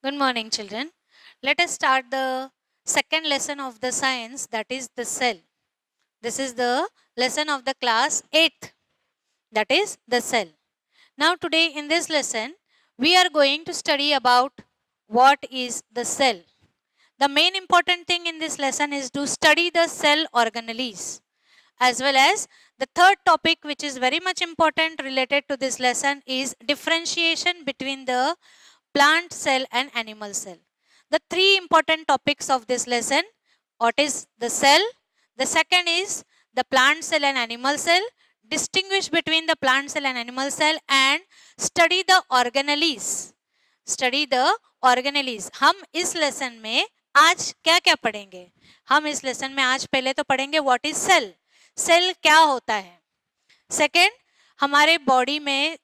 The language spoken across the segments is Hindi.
Good morning, children. Let us start the second lesson of the science, that is the cell. This is the lesson of the class 8th, that is the cell. Now, today in this lesson, we are going to study about what is the cell. The main important thing in this lesson is to study the cell organelles, as well as the third topic, which is very much important related to this lesson, is differentiation between the plant cell and animal cell. The three important topics of this lesson: what is the cell, the second is the plant cell and animal cell, distinguish between the plant cell and animal cell, and study the organelles. Study the organelles. हम इस लेसन में आज क्या क्या पढ़ेंगे? हम इस लेसन में आज पहले तो पढ़ेंगे व्हाट इज सेल. सेल क्या होता है. सेकेंड, हमारे बॉडी में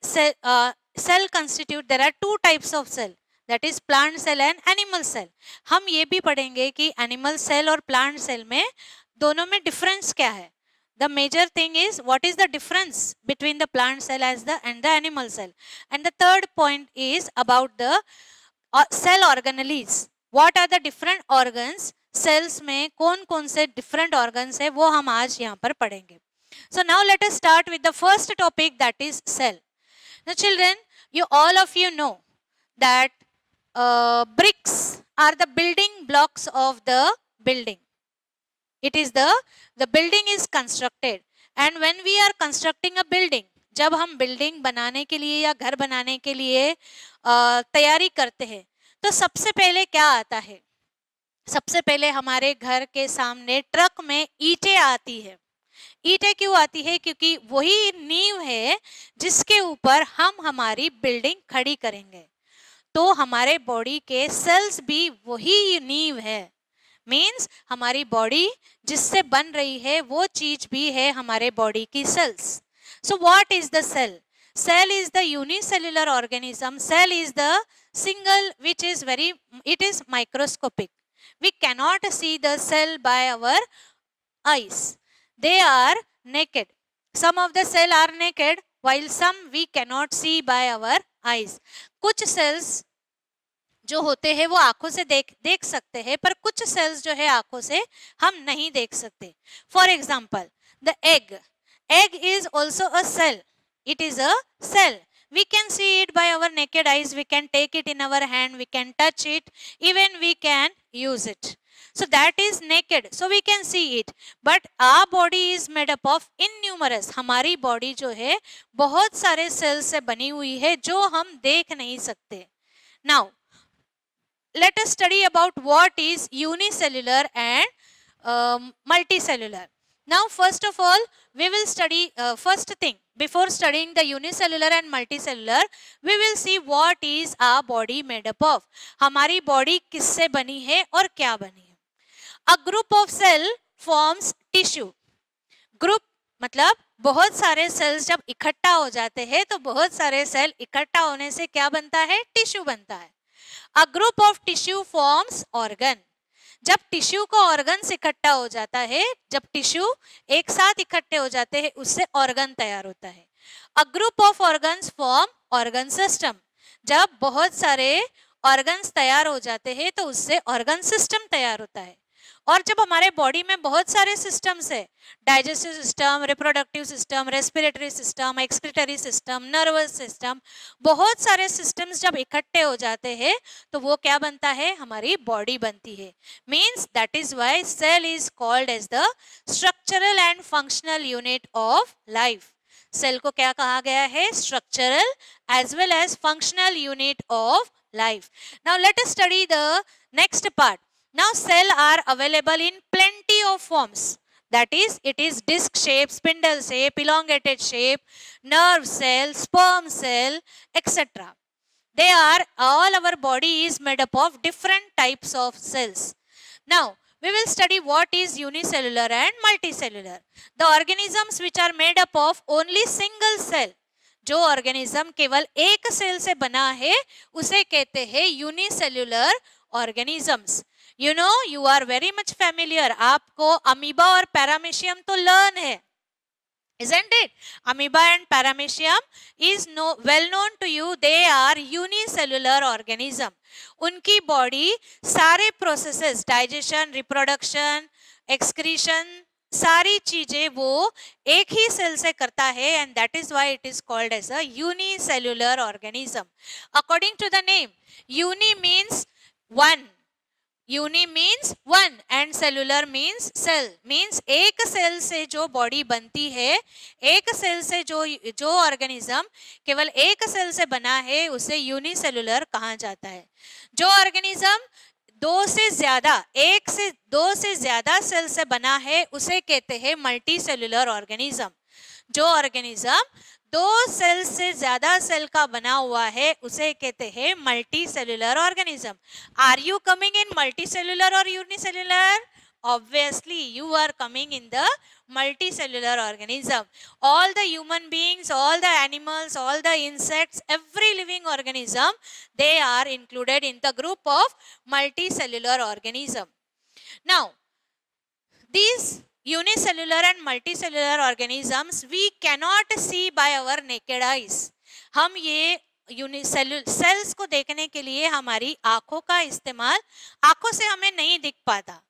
cell constitute, there are two types of cell, that is plant cell and animal cell. हम ये भी पढ़ेंगे कि एनिमल सेल और प्लांट सेल में दोनों में डिफरेंस क्या है. The major thing is what is the difference between the plant cell and the animal cell. And the third point is about the cell organelles. What are the different organs? Cells में कौन कौन से different organs है वो हम आज यहाँ पर पढ़ेंगे. So now let us start with the first topic, that is cell. Now children, all of you know that bricks are the building blocks of the building. It is the building is constructed, and when we are constructing a building, जब हम बिल्डिंग बनाने के लिए या घर बनाने के लिए तैयारी करते हैं तो सबसे पहले क्या आता है? सबसे पहले हमारे घर के सामने ट्रक में ईंटें आती है. ईंटें क्यों आती है? क्योंकि वही नींव है जिसके ऊपर हम हमारी बिल्डिंग खड़ी करेंगे. तो हमारे बॉडी के सेल्स भी वही नींव है. मीन्स हमारी बॉडी जिससे बन रही है वो चीज भी है हमारे बॉडी की cells. So what is the cell? Cell is the unicellular organism. Cell is the single which is it is microscopic. We cannot see the cell by our eyes. They are naked. Some of the cell are naked while some we cannot see by our eyes. कुछ cells जो होते हैं वो आंखों से देख सकते हैं, पर कुछ सेल्स जो है आंखों से हम नहीं देख सकते. For example, the egg is also a cell. It is a cell. We can see it by our naked eyes. We can take it in our hand. We can touch it. Even we can use it. So that is naked. So we can see it. But our body is made up of innumerous. हमारी बॉडी जो है बहुत सारे सेल्स से बनी हुई है जो हम देख नहीं सकते. Now let us study about what is unicellular and multicellular. Now first of all we will study first thing, before studying the unicellular and multicellular, we will see what is our body made up of. हमारी बॉडी किससे बनी है और क्या बनी है. A group of cell forms tissue. Group मतलब बहुत सारे सेल्स जब इकट्ठा हो जाते हैं तो बहुत सारे सेल इकट्ठा होने से क्या बनता है? टिश्यू बनता है. A group of tissue forms organ. जब टिश्यू को ऑर्गन इकट्ठा हो जाता है, जब टिश्यू एक साथ इकट्ठे हो जाते हैं उससे ऑर्गन तैयार होता है. A group of organs form organ system. जब बहुत सारे ऑर्गन्स तैयार हो जाते हैं तो उससे ऑर्गन सिस्टम तैयार होता है. और जब हमारे बॉडी में बहुत सारे सिस्टम्स है, digestive system, reproductive system, respiratory system, excretory system, nervous system, बहुत सारे सिस्टम्स जब इकट्ठे हो जाते हैं तो वो क्या बनता है? हमारी बॉडी बनती है. Means that is why cell is called as the structural and functional unit of life. Cell को क्या कहा गया है? Structural as well as functional unit of life. Now let us study the next part. Now cell are available in plenty of forms. That is, it is disc shape, spindle shape, elongated shape, nerve cell, sperm cell, etc. They are, all our body is made up of different types of cells. Now we will study what is unicellular and multicellular. The organisms which are made up of only single cell. जो ऑर्गेनिज्म केवल एक सेल से बना है उसे कहते हैं unicellular organisms. You know, you are very much familiar. आपको अमीबा और पैरामीशियम तो लर्न है. isn't it? Amoeba and paramecium is well known to you. They are unicellular organism. उनकी body सारे processes, digestion, reproduction, excretion, सारी चीजें वो एक ही सेल से करता है, and that is why it is called as a unicellular organism. According to the name, uni means one. Uni means one and cellular means cell, means एक सेल से जो बॉडी बनती है, एक सेल से जो ऑर्गेनिज्म केवल एक सेल से बना है उसे यूनिसेलुलर कहा जाता है. जो ऑर्गेनिज्म एक से दो से ज्यादा सेल से बना है उसे कहते हैं मल्टी सेलुलर ऑर्गेनिज्म. जो ऑर्गेनिज्म दो सेल से ज्यादा सेल का बना हुआ है उसे कहते हैं multi cellular organism. Are you coming in multi cellular और unicellular? Obviously you are coming in the multicellular organism. All the human beings, all the animals, all the insects, every living organism, they are included in the group of multicellular organism. Now these unicellular and multicellular organisms we cannot see by our naked eyes. हम ये सेल्स को देखने के लिए हमारी आंखों का इस्तेमाल, आंखों से हमें नहीं दिख पाता,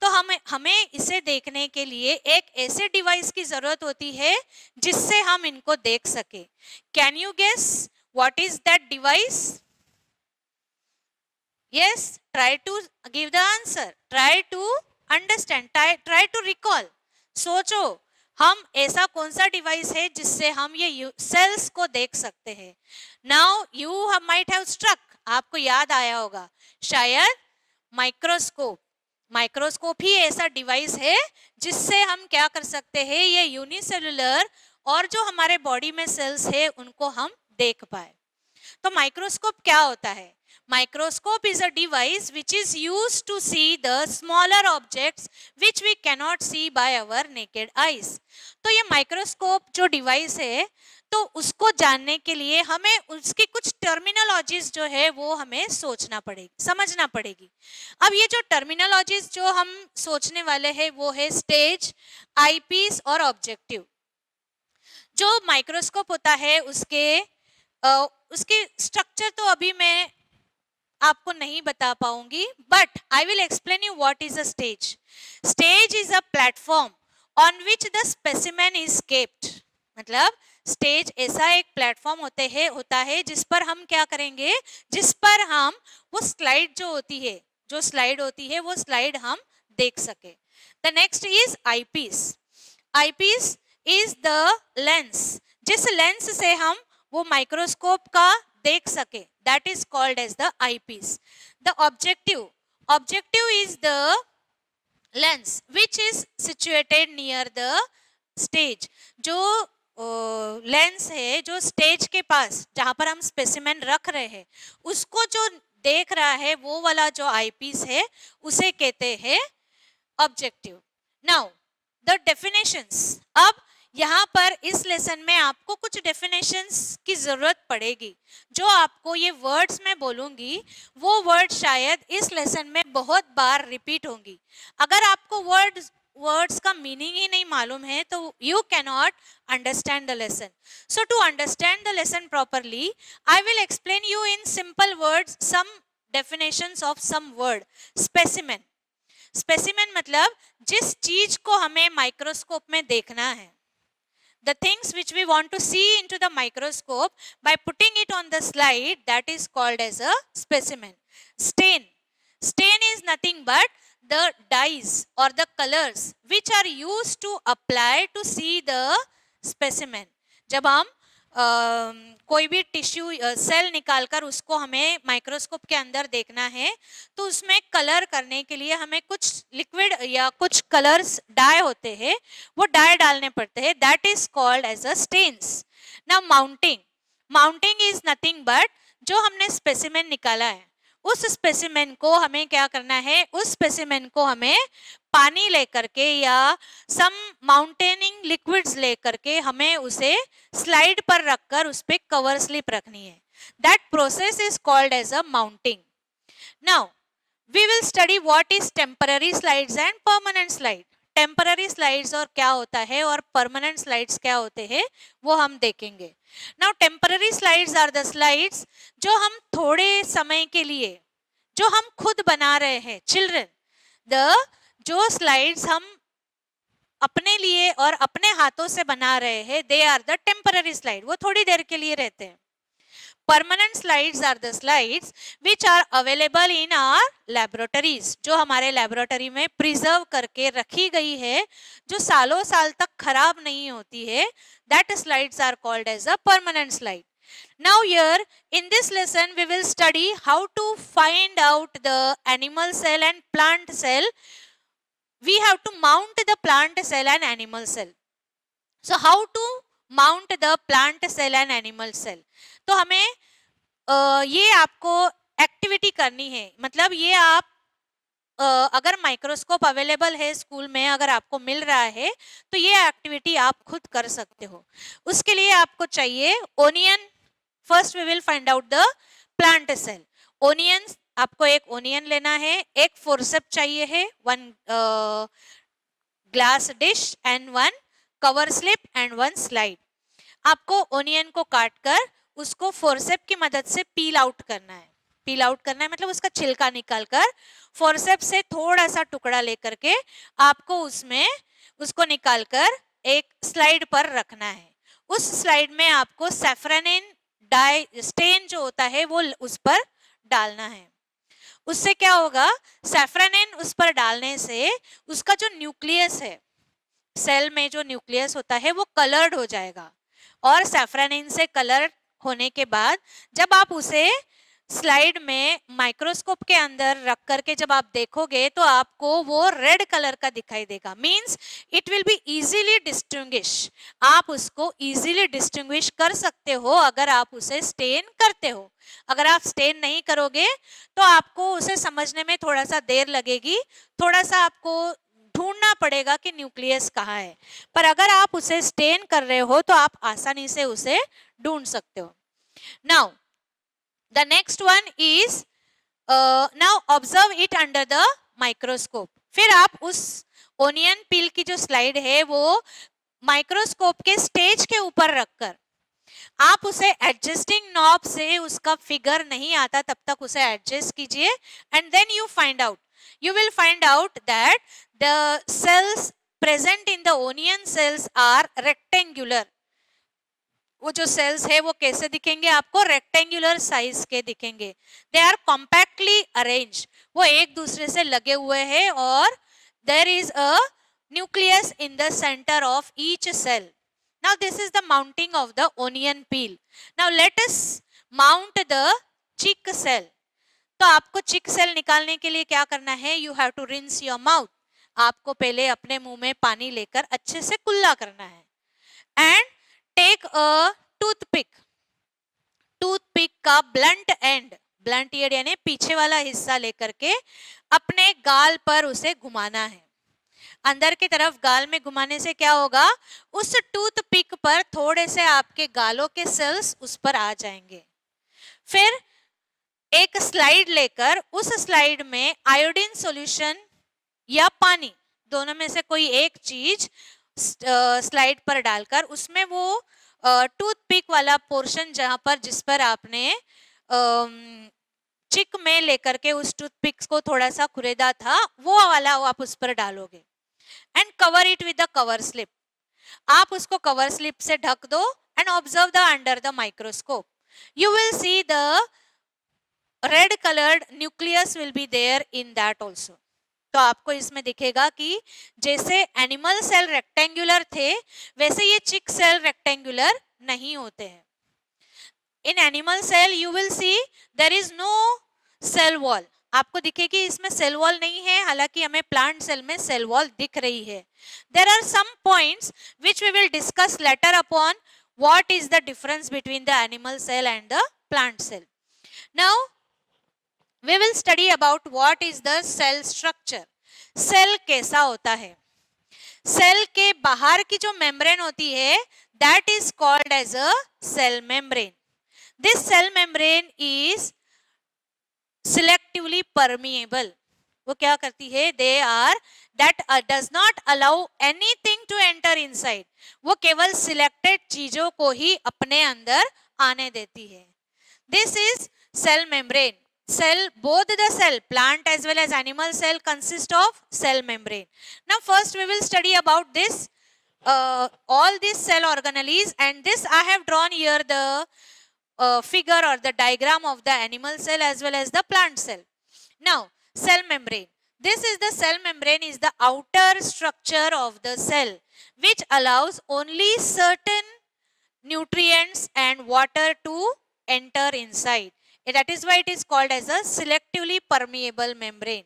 तो हमें इसे देखने के लिए एक ऐसे डिवाइस की जरूरत होती है जिससे हम इनको देख सके. Can you guess what is that device? Yes, try to give the answer, try to understand, try to recall. सोचो हम ऐसा कौन सा डिवाइस है जिससे हम ये सेल्स को देख सकते हैं. Now you might have struck, आपको याद आया होगा शायद माइक्रोस्कोप. माइक्रोस्कोप ही ऐसा डिवाइस है जिससे हम क्या कर सकते हैं, ये यूनिसेलुलर और जो हमारे बॉडी में सेल्स है उनको हम देख पाए. तो माइक्रोस्कोप क्या होता है? Microscope is a device which is used to see the smaller objects which we cannot see by our naked eyes. तो ये माइक्रोस्कोप जो डिवाइस है, तो उसको जानने के लिए हमें उसकी कुछ टर्मिनोलॉजीज जो है वो हमें सोचना पड़ेगी, समझना पड़ेगी. अब ये जो टर्मिनोलॉजीज जो हम सोचने वाले हैं वो है स्टेज, आईपीस और ऑब्जेक्टिव. जो माइक्रोस्कोप होता है उसके स्ट्रक्चर तो अभी मैं आपको नहीं बता पाऊंगी, but I will explain you what is a stage. Stage is a platform on which the specimen is kept. मतलब स्टेज ऐसा एक प्लेटफॉर्म होता है जिस पर हम क्या करेंगे, जिस पर हम वो स्लाइड जो होती है वो स्लाइड हम देख सके. The next is eyepiece. Eyepiece is the lens, जिस लेंस से हम वो माइक्रोस्कोप का देख सके, that is called as the eyepiece. The objective is the lens which is situated near the stage. जो लेंस है जो स्टेज के पास जहां पर हम स्पेसिमेन रख रहे हैं उसको जो देख रहा है वो वाला जो आईपीस है उसे कहते हैं ऑब्जेक्टिव. Now the definitions. अब यहाँ पर इस लेसन में आपको कुछ डेफिनेशंस की जरूरत पड़ेगी. जो आपको ये वर्ड्स में बोलूंगी वो वर्ड शायद इस लेसन में बहुत बार रिपीट होंगी. अगर आपको वर्ड्स का मीनिंग ही नहीं मालूम है तो you cannot understand the lesson. So to understand the lesson properly I will explain you in simple words some definitions of some word. Specimen. Specimen मतलब जिस चीज को हमें माइक्रोस्कोप में देखना है. The things which we want to see into the microscope by putting it on the slide, that is called as a specimen. Stain. Stain is nothing but the dyes or the colors which are used to apply to see the specimen. जब हम कोई भी टिश्यू सेल निकालकर उसको हमें माइक्रोस्कोप के अंदर देखना है तो उसमें कलर करने के लिए हमें कुछ लिक्विड या कुछ कलर्स डाई होते हैं, वो डाई डालने पड़ते हैं. That is called as a stains. Now mounting. Mounting is nothing but जो हमने स्पेसिमेन निकाला है उस स्पेसिमेन को हमें क्या करना है, उस स्पेसिमेन को हमें पानी लेकर के या सम माउंटेनिंग लिक्विड्स लेकर के हमें उसे स्लाइड पर रखकर उस पे कवर स्लिप रखनी है. That process is called as a mounting. Now we will study what is temporary slides and permanent slide. Temporary slides और क्या होता है और परमानेंट स्लाइड्स क्या होते हैं वो हम देखेंगे. Now temporary slides are the slides जो हम थोड़े समय के लिए, जो हम खुद बना रहे हैं. चिल्ड्रन, द जो स्लाइड्स हम अपने लिए और अपने हाथों से बना रहे हैं, they are the temporary slide. वो थोड़ी देर के लिए रहते हैं. Permanent slides are the slides which are available in our laboratories, जो हमारे लैबोरेटरी में प्रिजर्व करके रखी गई है, जो सालों साल तक खराब नहीं होती है. That slides are called as a permanent slide. Now here in this lesson we will study how to find out the animal cell and plant cell. We have to mount the plant cell and animal cell. So how to mount the plant cell and animal cell? तो हमें ये आपको एक्टिविटी करनी है. मतलब ये आप अगर माइक्रोस्कोप अवेलेबल है स्कूल में, अगर आपको मिल रहा है तो ये एक्टिविटी आप खुद कर सकते हो. उसके लिए आपको चाहिए onion. First we will find out the plant cell. Onions, आपको एक ओनियन लेना है, एक फोर्सेप चाहिए है, one glass dish and one cover slip and one slide. आपको ओनियन को काटकर उसको फोर्सेप की मदद से पील आउट करना है. पील आउट करना है मतलब उसका छिलका निकालकर फोर्सेप से थोड़ा सा टुकड़ा लेकर के आपको उसमें उसको निकालकर एक स्लाइड पर रखना है. उस स्लाइड में आपको सैफ्रनिन डाई स्टेन जो होता है वो उस पर डालना है. उससे क्या होगा, सैफ्रनिन उस पर डालने से उसका जो न्यूक्लियस है, सेल में जो न्यूक्लियस होता है वो कलर्ड हो जाएगा. और सैफ्रनिन से कलर होने के बाद जब आप उसे स्लाइड में माइक्रोस्कोप के अंदर रख करके जब आप देखोगे तो आपको वो रेड कलर का दिखाई देगा. Means it will be easily distinguish. आप उसको इजीली डिस्टिंग्विश कर सकते हो अगर आप उसे स्टेन करते हो. अगर आप स्टेन नहीं करोगे तो आपको उसे समझने में थोड़ा सा देर लगेगी, थोड़ा सा आपको ढूंढना पड़ेगा कि न्यूक्लियस कहाँ है. पर अगर आप उसे स्टेन कर रहे हो तो आप आसानी से उसे ढूंढ सकते हो. Now the next one is now observe it under the microscope. फिर आप उस ओनियन पील की जो स्लाइड है वो माइक्रोस्कोप के स्टेज के ऊपर रखकर आप उसे एडजस्टिंग नॉब से, उसका फिगर नहीं आता तब तक उसे एडजस्ट कीजिए. And then you will find out that the cells present in the onion cells are rectangular. वो जो सेल्स है वो कैसे दिखेंगे, आपको रेक्टेंगुलर साइज के दिखेंगे. They are compactly arranged. वो एक दूसरे से लगे हुए हैं और there is a nucleus in the centre of each cell. Now this is the mounting of the onion peel. Now let us mount the cheek cell. तो आपको चिक सेल निकालने के लिए क्या करना है, you have to rinse your mouth. आपको पहले अपने मुंह में पानी लेकर अच्छे से कुल्ला करना है. And take a toothpick. Toothpick का ब्लंट एंड, ब्लंट एंड यानी पीछे वाला हिस्सा लेकर के अपने गाल पर उसे घुमाना है. अंदर की तरफ गाल में घुमाने से क्या होगा, उस टूथपिक पर थोड़े से आपके गालों के सेल्स उस पर आ जाएंगे. फिर एक स्लाइड लेकर उस स्लाइड में आयोडीन सॉल्यूशन या पानी, दोनों में से कोई एक चीज स्लाइड पर डालकर उसमें वो टूथपिक वाला पोर्शन जहां पर जिस पर आपने चिक में लेकर के उस टूथपिक को थोड़ा सा खुरेदा था वो वाला आप उस पर डालोगे. And cover it with the cover slip. आप उसको कवर स्लिप से ढक दो and observe the under the microscope. You will see the red coloured nucleus will be there in that also. तो आपको इसमें दिखेगा कि जैसे एनिमल सेल रेक्टेंगुलर थे वैसे ये चिक सेल रेक्टेंगुलर नहीं होते हैं. In animal cell you will see there is no cell wall. आपको दिखेगी इसमें सेल वॉल नहीं है, हालांकि हमें प्लांट सेल में सेल वॉल दिख रही है. There are some points which we will discuss later upon what is the difference between the animal cell and the plant cell. Now we will study about what is the cell structure. Cell कैसा होता है. सेल के बाहर की जो मेम्ब्रेन होती है that is called as a cell membrane. This cell membrane is selectively permeable. वो क्या करती है, they are that does not allow anything to enter inside, वो केवल सिलेक्टेड चीजों को ही अपने अंदर आने देती है. This is cell membrane. Cell, both the cell, plant as well as animal cell, consist of cell membrane. Now first we will study about this all these cell organelles, and this I have drawn here the figure or the diagram of the animal cell as well as the plant cell. Now cell membrane, this is the cell membrane, is the outer structure of the cell which allows only certain nutrients and water to enter inside. That is why it is called as a selectively permeable membrane.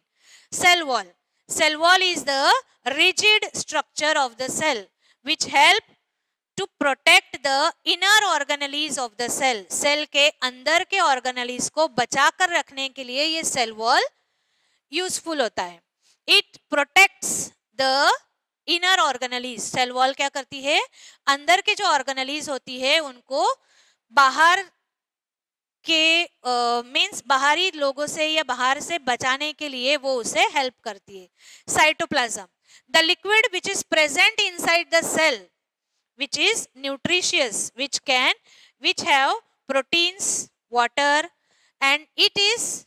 Cell wall. Cell wall is the rigid structure of the cell which help to protect the inner organelles of the cell. Cell के अंदर के organelles को बचाकर रखने के लिए ये cell wall useful होता है. It protects the inner organelles. Cell wall क्या करती है, अंदर के जो ऑर्गेनेलीज होती है उनको बाहर के मींस बाहरी लोगों से या बाहर से बचाने के लिए वो उसे हेल्प करती है. Cytoplasm, the liquid which is present inside the cell which is nutritious, which have proteins, water, and it is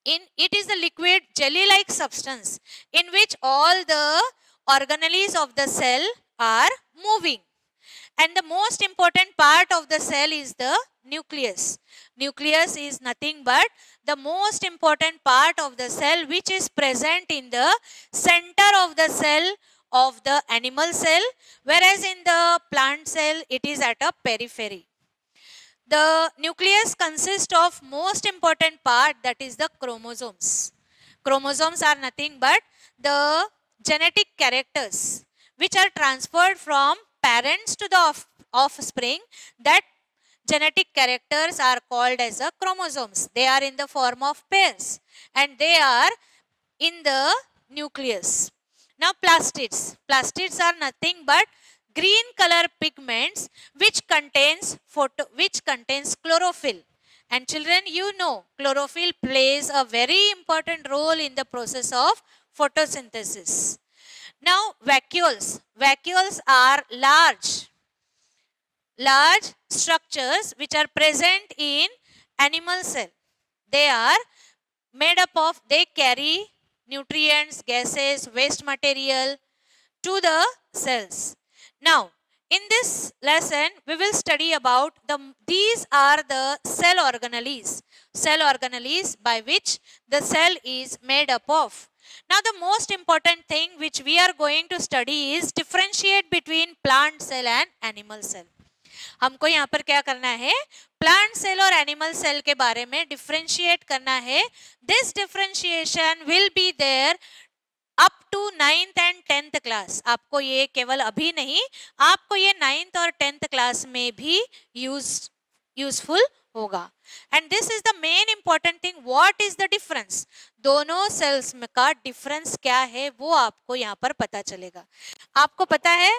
the liquid jelly like substance in which all the organelles of the cell are moving. And the most important part of the cell is the nucleus. Nucleus is nothing but the most important part of the cell which is present in the center of the cell of the animal cell, whereas in the plant cell it is at a periphery. The nucleus consists of most important part, that is the chromosomes. Chromosomes are nothing but the genetic characters which are transferred from parents to the offspring. That genetic characters are called as a chromosomes. They are in the form of pairs and they are in the nucleus. Now plastids. Plastids are nothing but green color pigments which contains chlorophyll. And children, you know chlorophyll plays a very important role in the process of photosynthesis. Now vacuoles. Vacuoles are large structures which are present in animal cell. They are made up of, they carry nutrients, gases, waste material to the cells. Now in this lesson we will study about these are the cell organelles by which the cell is made up of. Now the most important thing which we are going to study is differentiate between plant cell and animal cell. हमको यहाँ पर क्या करना है, प्लांट सेल और एनिमल सेल के बारे में डिफरेंशिएट करना है. This differentiation will be there up to 9th and 10th class. आपको ये केवल अभी नहीं, आपको ये 9th और 10th क्लास में भी यूजफुल होगा. And this is the main important thing, what is the difference. दोनों सेल्स में का डिफरेंस क्या है वो आपको यहाँ पर पता चलेगा. आपको पता है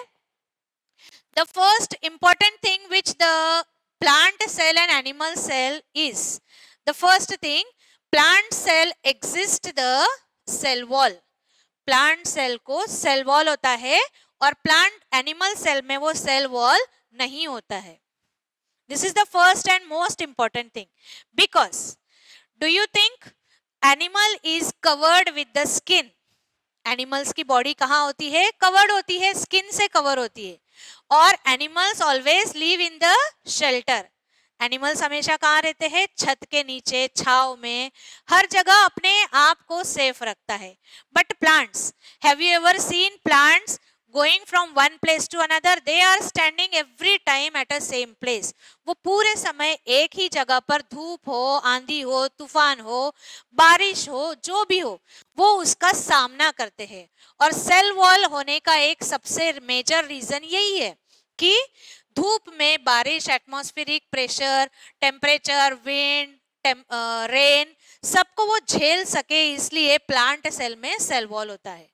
the first important thing which the plant cell and animal cell is, the first thing, plant cell exists the cell wall. plant cell को cell wall होता है और plant animal cell में वो cell wall नहीं होता है. This is the first and most important thing, because do you think animal is covered with the skin? Animals की बॉडी कहाँ होती है, कवर्ड होती है, स्किन से कवर होती है. और animals always live in the shelter. Animals हमेशा कहाँ रहते हैं, छत के नीचे, छाव में, हर जगह अपने आप को सेफ रखता है. But plants, have you ever seen plants going from one place to another? They are standing every time at a same place. वो पूरे समय एक ही जगह पर, धूप हो, आंधी हो, तूफान हो, बारिश हो, जो भी हो, वो उसका सामना करते हैं. और सेल वॉल होने का एक सबसे मेजर रीजन यही है कि धूप में, बारिश, atmospheric pressure, temperature, wind, rain, सबको वो झेल सके, इसलिए प्लांट सेल में सेल वॉल होता है.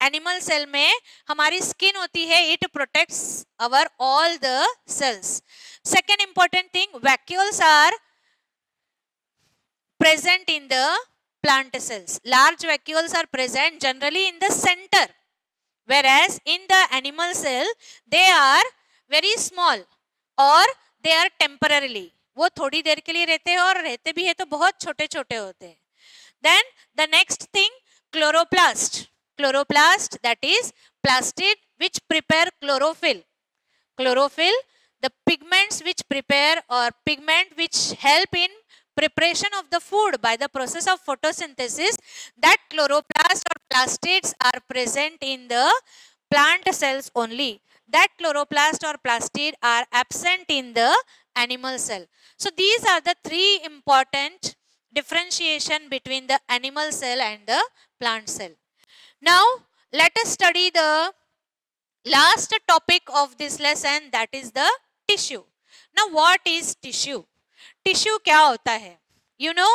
एनिमल सेल में हमारी स्किन होती है, it protects our all the cells. Second important thing, vacuoles are present in the plant cells. Large vacuoles are present generally in the center, whereas in the animal cell they are very small or they are temporarily. वो थोड़ी देर के लिए रहते हैं और रहते भी है तो बहुत छोटे छोटे होते हैं. Then the next thing, chloroplast. Chloroplast, that is plastid which prepare chlorophyll. Chlorophyll, the pigments which prepare or pigment which help in preparation of the food by the process of photosynthesis, that chloroplast or plastids are present in the plant cells only. That chloroplast or plastid are absent in the animal cell. So these are the three important differentiation between the animal cell and the plant cell. Now let us study the last topic of this lesson, that is the tissue. Now what is tissue? Tissue क्या होता है? You know,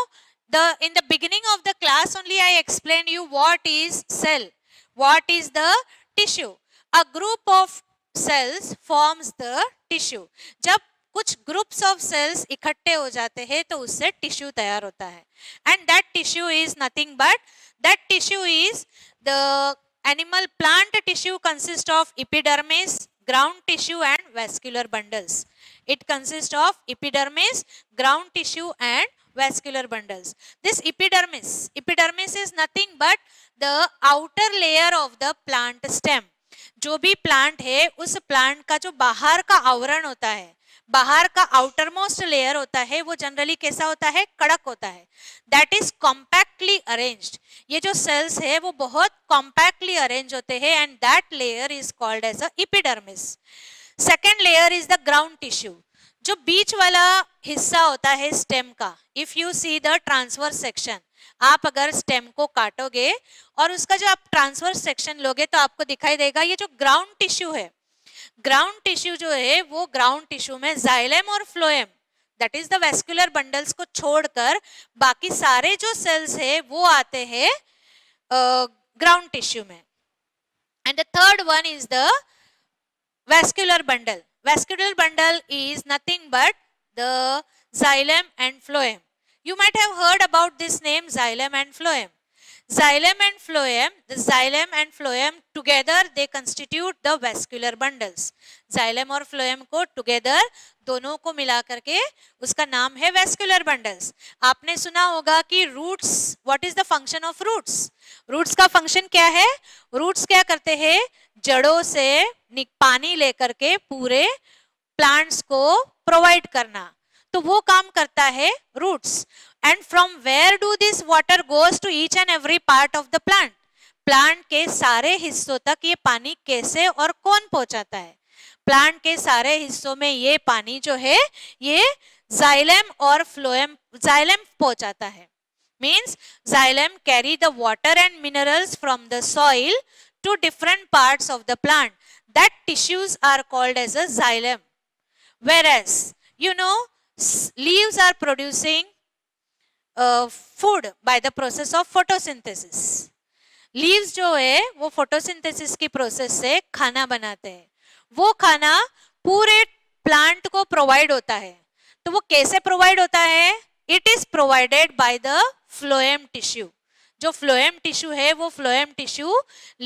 in the beginning of the class only I explained you what is cell, what is the tissue. A group of cells forms the tissue. जब कुछ groups of cells इकट्ठे हो जाते हैं तो उससे tissue तैयार होता है. And that tissue is nothing but, that tissue is the animal plant tissue consists of epidermis, ground tissue and vascular bundles. It consists of epidermis, ground tissue and vascular bundles. This epidermis is nothing but the outer layer of the plant stem. जो भी plant है उस plant का जो बाहर का आवरण होता है, बाहर का आउटर मोस्ट लेयर होता है, वो जनरली कैसा होता है? कड़क होता है. That is compactly arranged. ये जो सेल्स है वो बहुत कॉम्पैक्टली अरेंज होते हैं and that layer is called as a epidermis. Second layer is the ground tissue. जो बीच वाला हिस्सा होता है स्टेम का, if you see the transverse section, आप अगर स्टेम को काटोगे और उसका जो आप ट्रांसवर्स सेक्शन लोगे तो आपको दिखाई देगा ये जो ग्राउंड टिश्यू है, ग्राउंड टिश्यू जो है वो ग्राउंड टिश्यू में जाइलम और phloem, that is the vascular bundles को छोड़कर बाकी सारे जो सेल्स है वो आते हैं ग्राउंड टिश्यू में. And the third one is the vascular bundle. Vascular bundle is nothing but the xylem and phloem. You might have heard about this name xylem and phloem. Xylem and phloem, the xylem and phloem together they constitute the vascular bundles. Xylem और phloem को together दोनों को मिला करके उसका नाम है vascular bundles. आपने सुना होगा कि roots, what is the function of roots? Roots का function क्या है? Roots क्या करते हैं? जड़ों से पानी लेकर के पूरे plants को provide करना, तो वो काम करता है roots. And from where do this water goes to each and every part of the plant. Plant के सारे हिस्सों तक ये पानी कैसे और कौन पहुंचाता है? प्लांट के सारे हिस्सों में ये पानी जो है ये जाइलम और फ्लोएम, जाइलम पहुंचाता है. Means xylem carry the water and minerals from the soil to different parts of the plant. That tissues are called as a xylem. Whereas you know leaves are producing food by the process of photosynthesis. Leaves जो है वो photosynthesis की process से खाना बनाते हैं. वो खाना पूरे plant को provide होता है. तो वो कैसे provide होता है? It is provided by the phloem tissue. जो phloem tissue है वो phloem tissue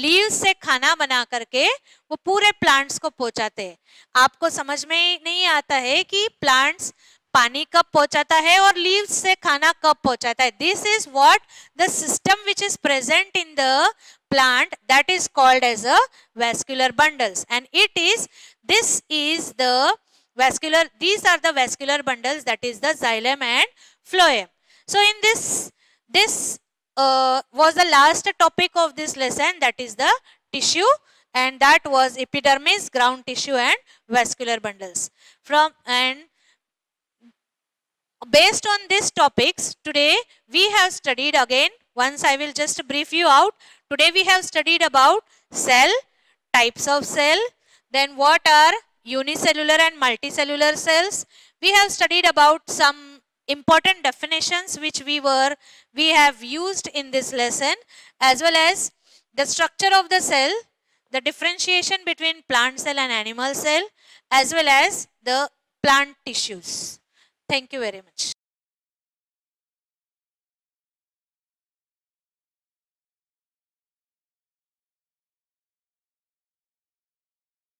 leaves से खाना बना करके वो पूरे plants को पहुंचाते हैं. आपको समझ में नहीं आता है कि plants पानी कब पहुंचाता है और लीव्स से खाना कब पहुंचाता है. This is what the system which is present in the plant, that is called as a vascular bundles. And it is this is the vascular, these are the vascular bundles, that is the xylem and phloem. So in this was the last topic of this lesson, that is the tissue, and that was epidermis, ground tissue and vascular bundles. And based on these topics today we have studied again, once I will just brief you out. Today we have studied about cell, types of cell, then what are unicellular and multicellular cells. We have studied about some important definitions which we have used in this lesson, as well as the structure of the cell, the differentiation between plant cell and animal cell, as well as the plant tissues. Thank you very much.